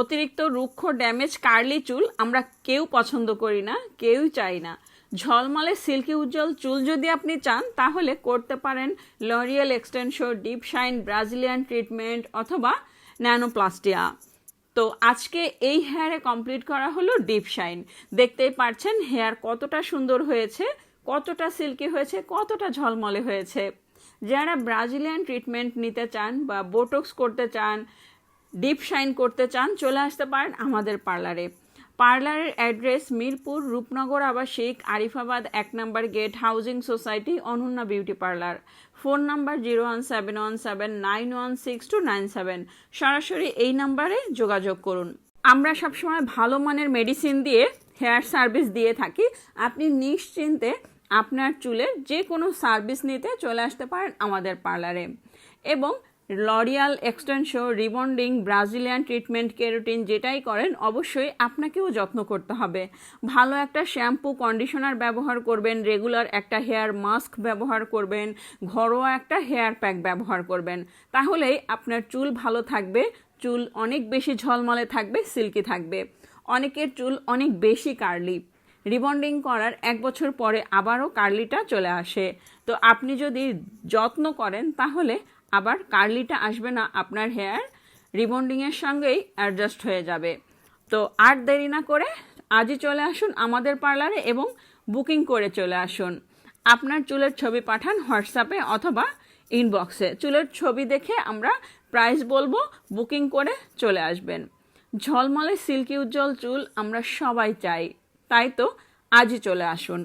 অতিরিক্ত রুক্ষ damage curly চুল আমরা কেউ পছন্দ করি না, কেউই চাই না। ঝলমলে সিল্কি উজ্জ্বল চুল যদি আপনি চান তাহলে করতে পারেন L'Oréal extension deep shine Brazilian treatment অথবা ন্যানোপ্লাস্টিয়া। তো আজকে এই হেয়ারে কমপ্লিট করা হলো ডিপ শাইন। দেখতেই পাচ্ছেন হেয়ার কতটা সুন্দর হয়েছে, কতটা সিল্কি হয়েছে, কতটা ঝলমলে হয়েছে। যারা ব্রাজিলিয়ান ট্রিটমেন্ট নিতে চান বা বোটক্স করতে চান, ডিপ শাইন করতে চান, চলে আসতে পারেন আমাদের পার্লারে। পার্লারের অ্যাড্রেস মিরপুর রূপনগর আবাসিক Arifabad 1 number gate housing society Ananya beauty parlour. Phone number 01717916297। সরাসরি এই নাম্বারে যোগাযোগ করুন। আমরা সবসময় ভালো মানের মেডিসিন দিয়ে হেয়ার সার্ভিস দিয়ে থাকি। আপনি নিশ্চিন্তে আপনার চুলের যে কোনো সার্ভিস নিতে চলে আসতে পারেন আমাদের পার্লারে। এবং L'Oréal extension, rebonding, Brazilian treatment, keratin যেটাই করেন অবশ্যই আপনাকেও যত্ন করতে হবে। ভালো একটা শ্যাম্পু কন্ডিশনার ব্যবহার করবেন, রেগুলার একটা হেয়ার মাস্ক ব্যবহার করবেন, ঘরোয়া একটা হেয়ার প্যাক ব্যবহার করবেন। তাহলেই আপনার চুল ভালো থাকবে, চুল অনেক বেশি ঝলমলে থাকবে, সিল্কি থাকবে। অনেকের চুল অনেক বেশি কার্লি, রিবন্ডিং করার 1 বছর পরে আবারও কার্লিটা চলে আসে। তো আপনি যদি যত্ন করেন তাহলে আবার কার্লিটা আসবে না, আপনার হেয়ার রিবন্ডিংয়ের সঙ্গেই অ্যাডজাস্ট হয়ে যাবে। তো আর দেরি না করে আজই চলে আসুন আমাদের পার্লারে এবং বুকিং করে চলে আসুন। আপনার চুলের ছবি পাঠান হোয়াটসঅ্যাপে অথবা ইনবক্সে। চুলের ছবি দেখে আমরা প্রাইস বলবো, বুকিং করে চলে আসবেন। ঝলমলে সিল্কি উজ্জ্বল চুল আমরা সবাই চাই, তাই তো আজই চলে আসুন।